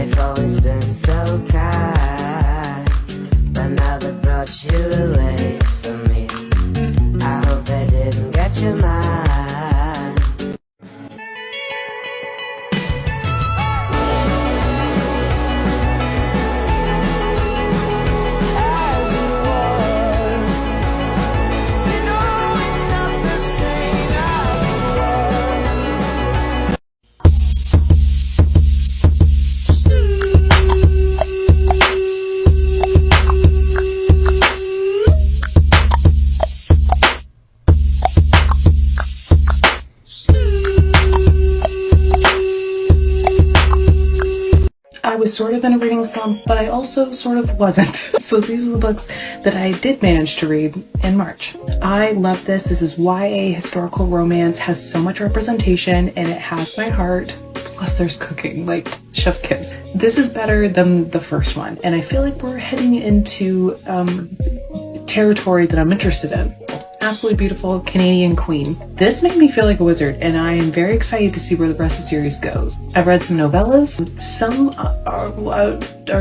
Life always been so kind, but now they brought you away from me. I hope they didn't get your mind. As it was, you know it's not the same as it was. I was sort of in a reading slump, but I also sort of wasn't. So these are the books that I did manage to read in March. I love this. This is YA historical romance, has so much representation, and it has my heart. Plus there's cooking, like chef's kiss. This is better than the first one, and I feel like we're heading into territory that I'm interested in. Absolutely beautiful Canadian queen. This made me feel like a wizard, and I am very excited to see where the rest of the series goes. I've read some novellas. Some are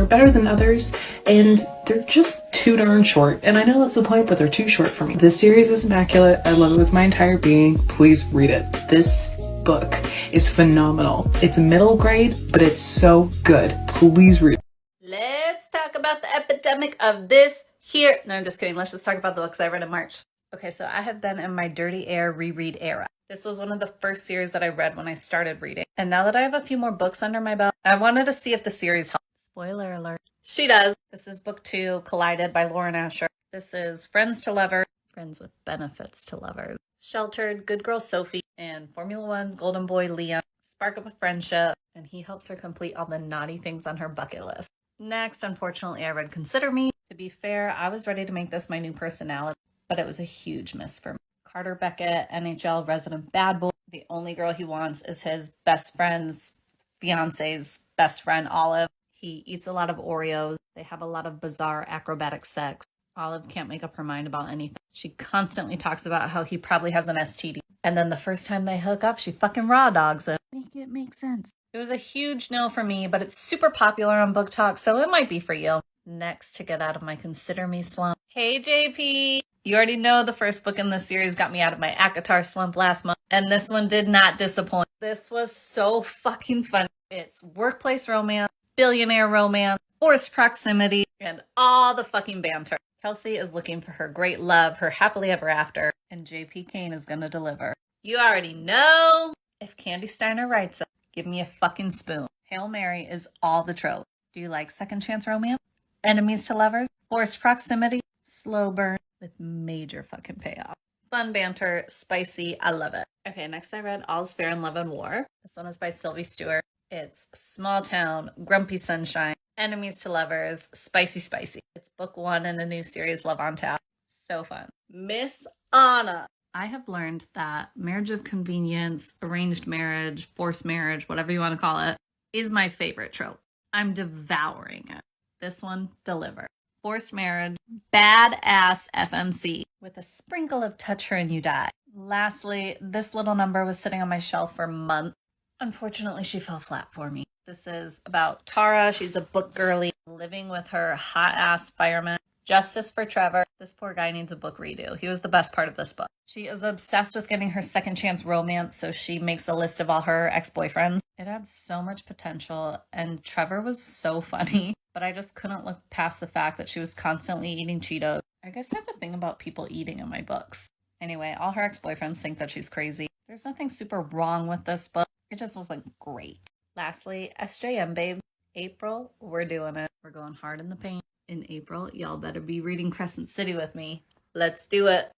better than others, and they're just too darn short. And I know that's the point, but they're too short for me. This series is immaculate. I love it with my entire being. Please read it. This book is phenomenal. It's middle grade, but it's so good. Please read it. Let's talk about the epidemic of this here. No, I'm just kidding. Let's just talk about the books I read in March. Okay, so I have been in my Dirty Air reread era. This was one of the first series that I read when I started reading. And now that I have a few more books under my belt, I wanted to see if the series helps. Spoiler alert. She does. This is book 2, Collided by Lauren Asher. This is Friends to Lovers, Friends with Benefits to Lovers, Sheltered, Good Girl Sophie, and Formula One's Golden Boy Liam spark up a friendship, and he helps her complete all the naughty things on her bucket list. Next, unfortunately, I read Consider Me. To be fair, I was ready to make this my new personality, but it was a huge miss for me. Carter Beckett, NHL resident bad boy. The only girl he wants is his best friend's fiance's best friend, Olive. He eats a lot of Oreos. They have a lot of bizarre acrobatic sex. Olive can't make up her mind about anything. She constantly talks about how he probably has an STD. And then the first time they hook up, she fucking raw dogs it. Make it make sense. It was a huge no for me, but it's super popular on BookTok, so it might be for you. Next, to get out of my Consider Me slump. Hey, JP! You already know the first book in this series got me out of my ACOTAR slump last month, and this one did not disappoint. This was so fucking fun. It's workplace romance, billionaire romance, forced proximity, and all the fucking banter. Kelsey is looking for her great love, her happily ever after, and JP Kane is gonna deliver. You already know. If Candy Steiner writes it, give me a fucking spoon. Hail Mary is all the tropes. Do you like second chance romance? Enemies to lovers? Forced proximity? Slow burn with major fucking payoff. Fun banter, spicy, I love it. Okay, next I read All's Fair in Love and War. This one is by Sylvie Stewart. It's small town, grumpy sunshine, enemies to lovers, spicy spicy. It's book 1 in a new series, Love on Tap. So fun. Miss Anna. I have learned that marriage of convenience, arranged marriage, forced marriage, whatever you want to call it, is my favorite trope. I'm devouring it. This one delivered. Forced marriage, badass FMC with a sprinkle of touch her and you die. Lastly, this little number was sitting on my shelf for months. Unfortunately, she fell flat for me. This is about Tara. She's a book girly living with her hot ass fireman. Justice for Trevor. This poor guy needs a book redo. He was the best part of this book. She is obsessed with getting her second chance romance, so she makes a list of all her ex-boyfriends. It had so much potential, and Trevor was so funny, but I just couldn't look past the fact that she was constantly eating Cheetos. I guess I have a thing about people eating in my books. Anyway, all her ex-boyfriends think that she's crazy. There's nothing super wrong with this book. It just was great. Lastly, SJM babe. April, we're doing it. We're going hard in the paint. In April, y'all better be reading Crescent City with me. Let's do it.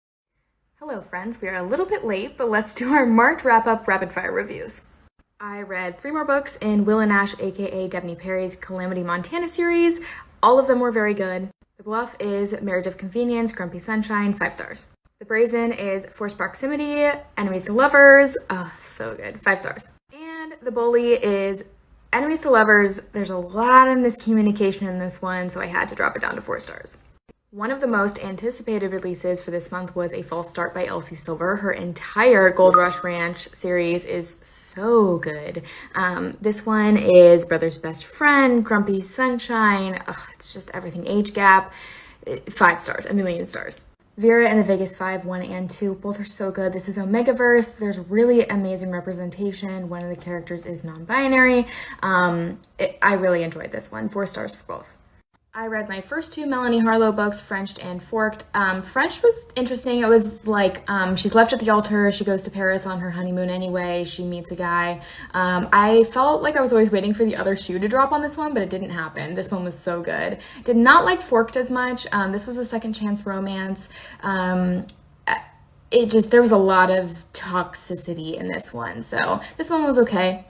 Hello friends, we are a little bit late, but let's do our March wrap-up rapid-fire reviews. I read 3 more books in Will and Ash, aka Devney Perry's Calamity Montana series. All of them were very good. The Bluff is Marriage of Convenience, Grumpy Sunshine, 5 stars. The Brazen is Forced Proximity, Enemies to Lovers, so good, 5 stars. And The Bully is Enemies to Lovers. There's a lot of miscommunication in this one, so I had to drop it down to 4 stars. One of the most anticipated releases for this month was A False Start by Elsie Silver. Her entire Gold Rush Ranch series is so good. This one is Brother's Best Friend, Grumpy Sunshine. Ugh, it's just everything. Age gap, 5 stars, a million stars. Vera and the Vegas 5, 1 and 2, both are so good. This is Omegaverse. There's really amazing representation. One of the characters is non-binary. I really enjoyed this one. 4 stars for both. I read my first 2 Melanie Harlow books, Frenched and Forked. French was interesting. It was like she's left at the altar. She goes to Paris on her honeymoon anyway. She meets a guy. I felt like I was always waiting for the other shoe to drop on this one, but it didn't happen. This one was so good. Did not like Forked as much. This was a second chance romance. There was a lot of toxicity in this one. So this one was okay.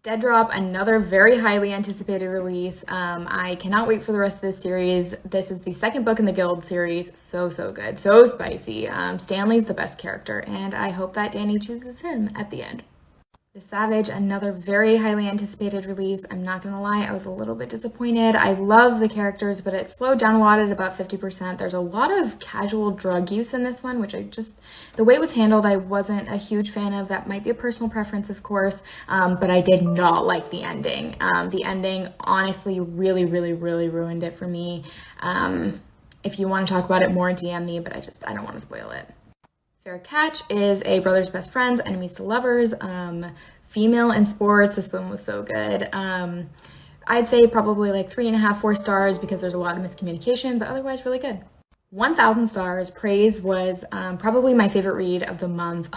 Dead Drop, another very highly anticipated release. I cannot wait for the rest of this series. This is the second book in the Guild series. So good. So spicy. Stanley's the best character, and I hope that Danny chooses him at the end. The Savage, another very highly anticipated release. I'm not gonna lie, I was a little bit disappointed. I love the characters, but it slowed down a lot at about 50%. There's a lot of casual drug use in this one, which the way it was handled, I wasn't a huge fan of. That might be a personal preference, of course, but I did not like the ending. The ending honestly really ruined it for me. If you want to talk about it more, DM me, but I don't want to spoil it. Fair Catch is a Brother's Best Friends, Enemies to Lovers, female in sports. This one was so good. I'd say probably like 3.5, 4 stars because there's a lot of miscommunication, but otherwise really good. 1,000 stars. Praise was probably my favorite read of the month.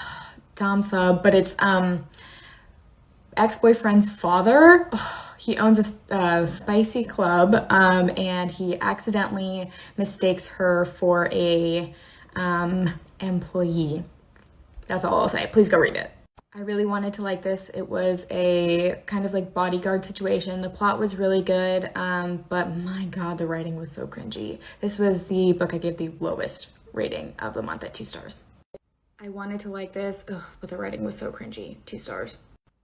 Dom sub, but it's ex-boyfriend's father. He owns a spicy club, and he accidentally mistakes her for a employee. That's all I'll say. Please go read it. I really wanted to like this. It was a kind of like bodyguard situation. The plot was really good, but my god, the writing was so cringy. This was the book I gave the lowest rating of the month at 2 stars. I wanted to like this, but the writing was so cringy. 2 stars.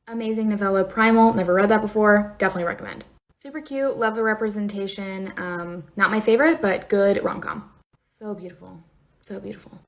Amazing novella, Primal. Never read that before. Definitely recommend. Super cute. Love the representation. Not my favorite, but good rom-com. So beautiful. So beautiful.